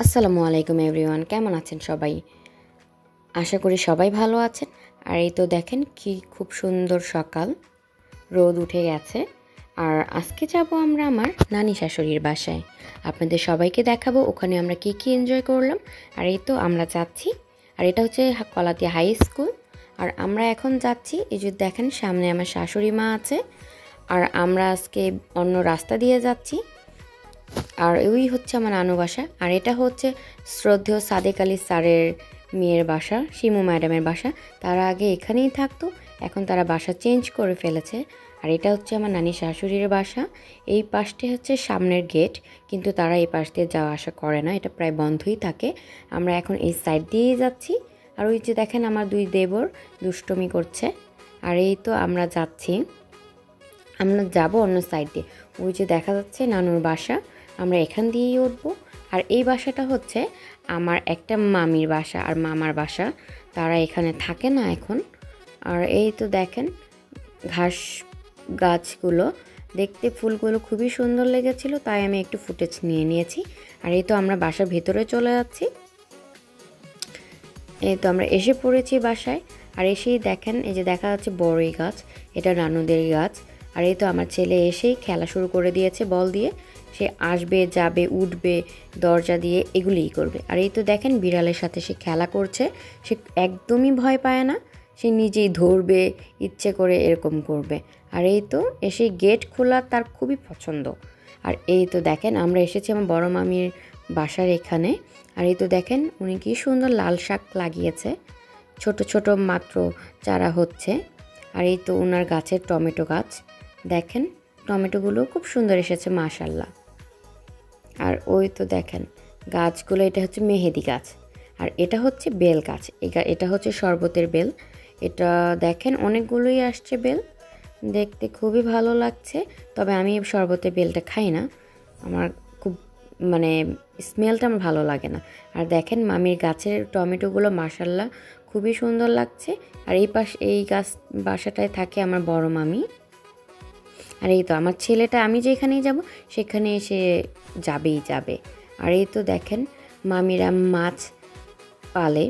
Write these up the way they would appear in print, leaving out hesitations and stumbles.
আসসালামু আলাইকুম এভরিওয়ান, কেমন আছেন সবাই? আশা করি সবাই ভালো আছেন। আর এই তো দেখেন কি খুব সুন্দর সকাল, রোদ উঠে গেছে। আর আজকে যাব আমরা আমার নানি শাশুড়ির বাসায়। আপনাদের সবাইকে দেখাবো ওখানে আমরা কি কি এনজয় করলাম। আর এই তো আমরা যাচ্ছি। আর এটা হচ্ছে কলাতিয়া হাই স্কুল। আর আমরা এখন যাচ্ছি, এই যে দেখেন সামনে আমার শাশুড়ি মা আছে। আর আমরা আজকে অন্য রাস্তা দিয়ে যাচ্ছি। আর ওই হচ্ছে আমার নানু বাসা। আর এটা হচ্ছে শ্রদ্ধেয় সাদেক আলী স্যারের মেয়ের বাসা, শিমু ম্যাডামের বাসা। তারা আগে এখানেই থাকতো, এখন তারা বাসা চেঞ্জ করে ফেলেছে। আর এটা হচ্ছে আমার নানি শাশুড়ির বাসা। এই পাশটি হচ্ছে সামনের গেট, কিন্তু তারা এই পাশ দিয়ে যাওয়া আসা করে না, এটা প্রায় বন্ধই থাকে। আমরা এখন এই সাইড দিয়েই যাচ্ছি। আর ওই যে দেখেন আমার দুই দেবর দুষ্টমি করছে। আর এই তো আমরা যাচ্ছি, আমরা যাব অন্য সাইড দিয়ে। ওই যে দেখা যাচ্ছে নানুর বাসা, আমরা এখান দিয়েই উঠবো। আর এই বাসাটা হচ্ছে আমার একটা মামির বাসা আর মামার বাসা, তারা এখানে থাকে না এখন। আর এই তো দেখেন ঘাস গাছগুলো, দেখতে ফুলগুলো খুবই সুন্দর লেগেছিল, তাই আমি একটু ফুটেজ নিয়ে নিয়েছি। আর এই তো আমরা বাসার ভেতরে চলে যাচ্ছি। এই তো আমরা এসে পড়েছি বাসায়। আর এসেই দেখেন এই যে দেখা যাচ্ছে বড়ই গাছ, এটা নানুদের গাছ। আর এই তো আমার ছেলে এসেই খেলা শুরু করে দিয়েছে বল দিয়ে। সে আসবে, যাবে, উঠবে, দরজা দিয়ে এগুলিই করবে। আর এই তো দেখেন বিড়ালের সাথে সে খেলা করছে, সে একদমই ভয় পায় না, সে নিজেই ধরবে, ইচ্ছে করে এরকম করবে। আর এই তো এসে গেট খোলা তার খুবই পছন্দ। আর এই তো দেখেন আমরা এসেছি আমার বড় মামির বাসার এখানে। আর এই তো দেখেন উনি কি সুন্দর লাল শাক লাগিয়েছে, ছোট ছোট মাত্র চারা হচ্ছে। আর এই তো ওনার গাছের টমেটো গাছ, দেখেন টমেটোগুলো খুব সুন্দর এসেছে মাশাল্লাহ। আর ওই তো দেখেন গাছগুলো, এটা হচ্ছে মেহেদি গাছ। আর এটা হচ্ছে বেল গাছ, এটা হচ্ছে শরবতের বেল। এটা দেখেন অনেকগুলোই আসছে বেল, দেখতে খুবই ভালো লাগছে। তবে আমি শরবতের বেলটা খাই না, আমার খুব মানে স্মেলটা আমার ভালো লাগে না। আর দেখেন মামির গাছের টমেটোগুলো মাশাল্লাহ খুবই সুন্দর লাগছে। আর এই গাছ বাসাটায় থাকে আমার বড় মামি। আর এই তো আমার ছেলেটা, আমি যেখানেই যাব সেখানে এসে যাবেই যাবে। আর এই তো দেখেন মামিরা মাছ পালে,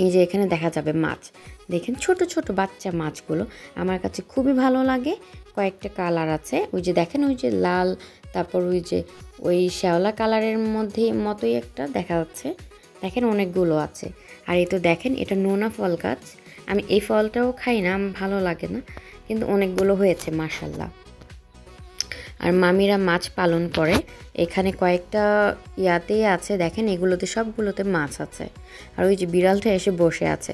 এই যে এখানে দেখা যাবে মাছ, দেখেন ছোট ছোট বাচ্চা মাছগুলো আমার কাছে খুবই ভালো লাগে। কয়েকটা কালার আছে, ওই যে দেখেন ওই যে লাল, তারপর ওই শ্যাওলা কালারের মধ্যে মতোই একটা দেখা যাচ্ছে, দেখেন অনেকগুলো আছে। আর এই তো দেখেন এটা নোনা ফল গাছ, আমি এই ফলটাও খাই না, আমার ভালো লাগে না, কিন্তু অনেকগুলো হয়েছে মাশাল্লাহ। আর মামিরা মাছ পালন করে, এখানে কয়েকটা ইয়াতেই আছে, দেখেন এগুলোতে সবগুলোতে মাছ আছে। আর ওই যে বিড়ালটা এসে বসে আছে,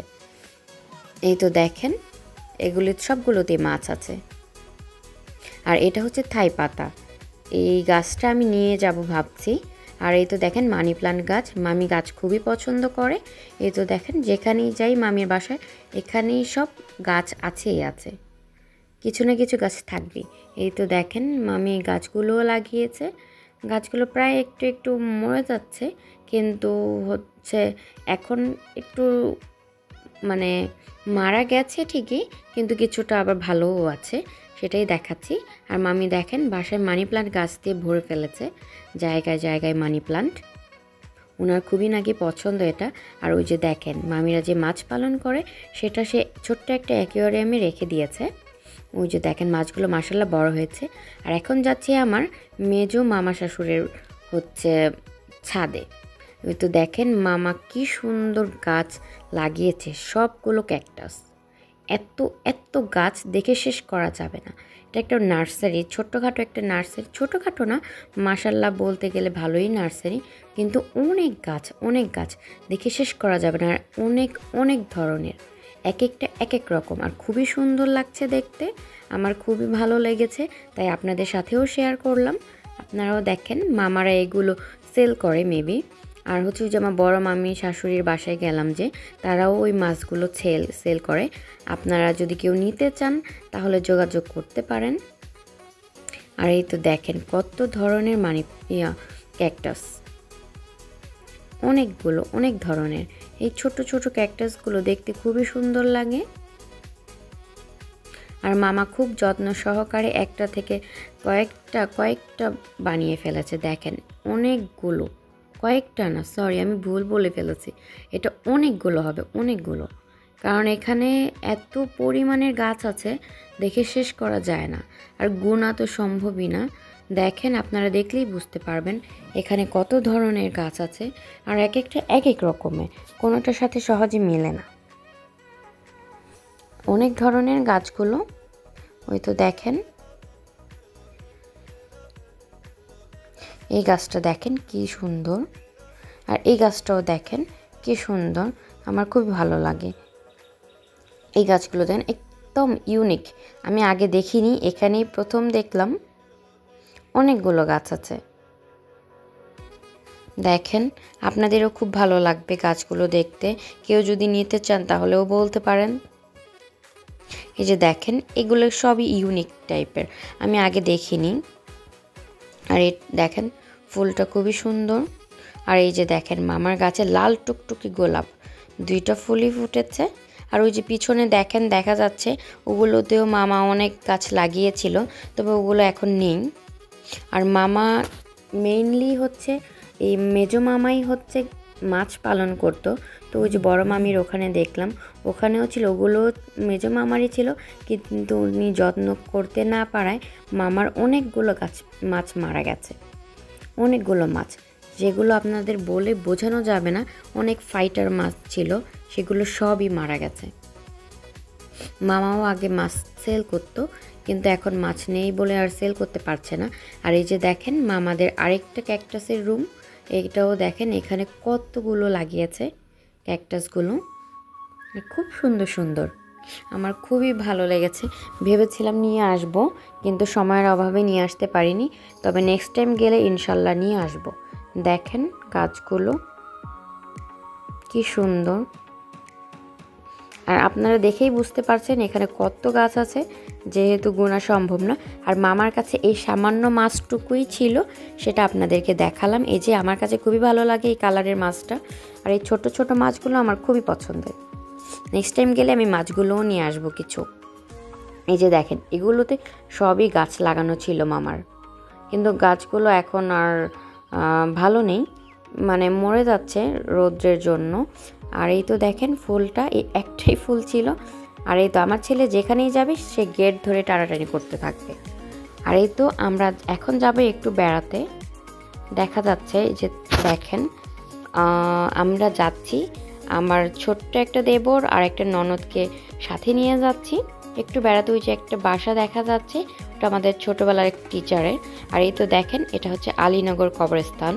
এই তো দেখেন এগুলি সবগুলোতেই মাছ আছে। আর এটা হচ্ছে থাই পাতা, এই গাছটা আমি নিয়ে যাব ভাবছি। আর এই তো দেখেন মানি প্লান্ট গাছ, মামি গাছ খুবই পছন্দ করে। এই তো দেখেন যেখানেই যাই মামির বাসায়, এখানেই সব গাছ আছেই আছে, কিছু না কিছু গাছ থাকবেই। এই তো দেখেন মামি গাছগুলোও লাগিয়েছে, গাছগুলো প্রায় একটু একটু মরে যাচ্ছে, কিন্তু হচ্ছে এখন একটু মানে মারা গেছে ঠিকই, কিন্তু কিছুটা আবার ভালোও আছে, সেটাই দেখাচ্ছি। আর মামি দেখেন বাসায় মানি প্লান্ট গাছ দিয়ে ভরে ফেলেছে, জায়গায় জায়গায় মানি প্লান্ট, ওনার খুবই নাকি পছন্দ এটা। আর ওই যে দেখেন মামিরা যে মাছ পালন করে সেটা সে ছোট্ট একটা অ্যাকুয়ারিয়ামে রেখে দিয়েছে। ওই যে দেখেন মাছগুলো মাশাল্লাহ বড় হয়েছে। আর এখন যাচ্ছি আমার মেজো মামা শাশুড়ের হচ্ছে ছাদে। ওই তো দেখেন মামা কি সুন্দর গাছ লাগিয়েছে, সবগুলো ক্যাকটাস, এত এত গাছ দেখে শেষ করা যাবে না। এটা একটা নার্সারি, ছোট্টখাটো একটা নার্সারি, ছোটোখাটো না মাশাল্লাহ বলতে গেলে ভালোই নার্সারি, কিন্তু অনেক গাছ, অনেক গাছ দেখে শেষ করা যাবে না। আর অনেক অনেক ধরনের, এক একটা এক এক রকম, আর খুবই সুন্দর লাগছে দেখতে, আমার খুবই ভালো লেগেছে, তাই আপনাদের সাথেও শেয়ার করলাম। আপনারাও দেখেন মামারা এগুলো সেল করে মেবি। আর হচ্ছে ওই যে আমার বড় মামি শাশুড়ির বাসায় গেলাম যে, তারাও ওই মাছগুলো সেল করে, আপনারা যদি কেউ নিতে চান তাহলে যোগাযোগ করতে পারেন। আর এই তো দেখেন কত ধরনের ক্যাকটাস, অনেকগুলো, অনেক ধরনের। এই ছোট ছোট ক্যাকটাসগুলো দেখতে খুবই সুন্দর লাগে। আর মামা খুব যত্ন সহকারে একটা থেকে কয়েকটা বানিয়ে ফেলেছে, দেখেন অনেকগুলো, কয়েকটা না, সরি আমি ভুল বলে ফেলেছি, এটা অনেকগুলো হবে, অনেকগুলো। কারণ এখানে এত পরিমাণের গাছ আছে, দেখে শেষ করা যায় না, আর গোনা তো সম্ভবই না। দেখেন, আপনারা দেখলেই বুঝতে পারবেন এখানে কত ধরনের গাছ আছে, আর এক একটা এক এক রকমের, কোনোটার সাথে সহজে মেলে না। অনেক ধরনের গাছগুলো, ওই তো দেখেন, এই গাছটা দেখেন কি সুন্দর, আর এই গাছটাও দেখেন কি সুন্দর, আমার খুব ভালো লাগে। এই গাছগুলো দেখেন একদম ইউনিক, আমি আগে দেখিনি, এখানেই প্রথম দেখলাম। অনেকগুলো গাছ আছে, দেখেন আপনাদেরও খুব ভালো লাগবে গাছগুলো দেখতে। কেউ যদি নিতে চান তাহলেও বলতে পারেন। এই যে দেখেন, এগুলো সবই ইউনিক টাইপের, আমি আগে দেখিনি। আর এই দেখেন ফুলটা খুবই সুন্দর। আর এই যে দেখেন মামার গাছে লাল টুকটুকি গোলাপ, 2টা ফুলই ফুটেছে। আর ওই যে পিছনে দেখেন দেখা যাচ্ছে, ওগুলোতেও মামা অনেক গাছ লাগিয়েছিল, তবে ওগুলো এখন নেই। আর মামা মেইনলি হচ্ছে, এই মেজো মামাই হচ্ছে মাছ পালন করতো। তো ওই যে বড় মামির ওখানে দেখলাম, ওখানেও ছিল, ওগুলো মেজো মামারই ছিল, কিন্তু উনি যত্ন করতে না পারায় মামার অনেকগুলো মাছ মারা গেছে, অনেকগুলো মাছ, যেগুলো আপনাদের বলে বোঝানো যাবে না। অনেক ফাইটার মাছ ছিল, সেগুলো সবই মারা গেছে। মামাও আগে মাছ সেল করতো, কিন্তু এখন মাছ নেই বলে আর সেল করতে পারছে না। আর এই যে দেখেন মামাদের আরেকটা ক্যাকটাসের রুম, এইটাও দেখেন এখানে কতগুলো লাগিয়েছে ক্যাকটাসগুলো, খুব সুন্দর সুন্দর, আমার খুবই ভালো লেগেছে। ভেবেছিলাম নিয়ে আসব, কিন্তু সময়ের অভাবে নিয়ে আসতে পারিনি, তবে নেক্সট টাইম গেলে ইনশাল্লাহ নিয়ে আসব। দেখেন গাছগুলো কি সুন্দর, আর আপনারা দেখেই বুঝতে পারছেন এখানে কত গাছ আছে, যেহেতু গোনা সম্ভব না। আর মামার কাছে এই সামান্য মাছটুকুই ছিল, সেটা আপনাদেরকে দেখালাম। এই যে আমার কাছে খুবই ভালো লাগে এই কালারের মাছটা, আর এই ছোট ছোট মাছগুলো আমার খুবই পছন্দের। নেক্সট টাইম গেলে আমি মাছগুলোও নিয়ে আসবো কিছু। এই যে দেখেন এগুলোতে সবই গাছ লাগানো ছিল মামার, কিন্তু গাছগুলো এখন আর ভালো নেই, মানে মরে যাচ্ছে রৌদ্রের জন্য। আর এই তো দেখেন ফুলটা, এই একটাই ফুল ছিল। আর এই তো আমার ছেলে যেখানেই যাবে সে গেট ধরে টানাটানি করতে থাকবে। আর এই তো আমরা এখন যাবে একটু বেড়াতে। দেখা যাচ্ছে যে দেখেন আমরা যাচ্ছি, আমার ছোট্ট একটা দেবর আর একটা ননদকে সাথে নিয়ে যাচ্ছি একটু বেড়াতে। ওই যে একটা বাসা দেখা যাচ্ছে, ওটা আমাদের ছোটোবেলার এক টিচারের। আর এই তো দেখেন এটা হচ্ছে আলীনগর কবরস্থান,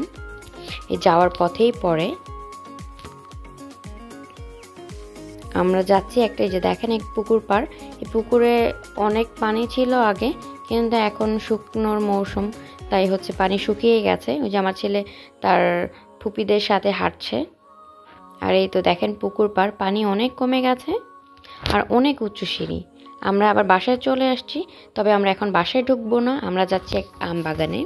এই যাওয়ার পথেই পড়ে। আমরা যাচ্ছি একটা, এই যে দেখেন এক পুকুর পার, এই পুকুরে অনেক পানি ছিল আগে, কিন্তু এখন শুকনোর মৌসুম, তাই হচ্ছে পানি শুকিয়ে গেছে। ওই যে আমার ছেলে তার ফুপিদের সাথে হাঁটছে। আর এই তো দেখেন পুকুর পার, পানি অনেক কমে গেছে, আর অনেক উঁচু সিঁড়ি। আমরা আবার বাসায় চলে আসছি, তবে আমরা এখন বাসায় ঢুকবো না, আমরা যাচ্ছি এক আম বাগানে।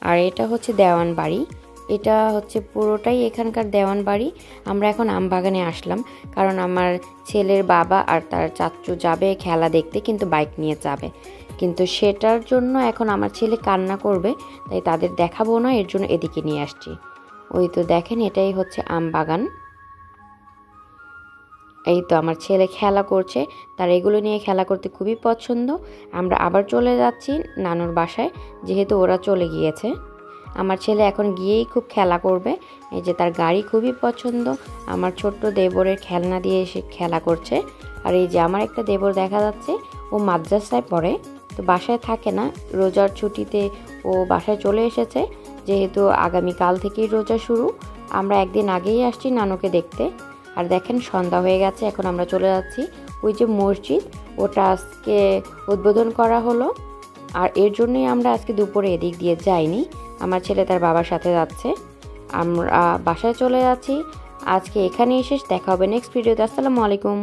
আর এটা হচ্ছে দেওয়ান বাড়ি, এটা হচ্ছে পুরোটাই এখানকার দেওয়ান বাড়ি। আমরা এখন আম বাগানে আসলাম, কারণ আমার ছেলের বাবা আর তার চাচু যাবে খেলা দেখতে, কিন্তু বাইক নিয়ে যাবে, কিন্তু সেটার জন্য এখন আমার ছেলে কান্না করবে, তাই তাদের দেখাবো না, এর জন্য এদিকে নিয়ে আসছি। ওই তো দেখেন এটাই হচ্ছে আম বাগান। এই তো আমার ছেলে খেলা করছে, তার এগুলো নিয়ে খেলা করতে খুবই পছন্দ। আমরা আবার চলে যাচ্ছি নানুর বাসায়, যেহেতু ওরা চলে গিয়েছে। আমার ছেলে এখন গিয়েই খুব খেলা করবে। এই যে তার গাড়ি খুবই পছন্দ, আমার ছোট্ট দেবরের খেলনা দিয়ে এসে খেলা করছে। আর এই যে আমার একটা দেবর দেখা যাচ্ছে, ও মাদ্রাসায় পড়ে, তো বাসায় থাকে না, রোজার ছুটিতে ও বাসায় চলে এসেছে, যেহেতু আগামীকাল থেকেই রোজা শুরু। আমরা একদিন আগেই আসছি নানুকে দেখতে। আর দেখেন সন্ধ্যা হয়ে গেছে, এখন আমরা চলে যাচ্ছি ওই যে মসজিদ, ওটা আজকে উদ্বোধন করা হলো, আর এর জন্যই আমরা আজকে দুপুরে এদিক দিয়ে যাইনি। আমার ছেলে তার বাবার সাথে যাচ্ছে, আমরা বাসায় চলে যাচ্ছি। আজকে এখানেই শেষ, দেখা হবে নেক্সট ভিডিওতে। আসসালামু আলাইকুম।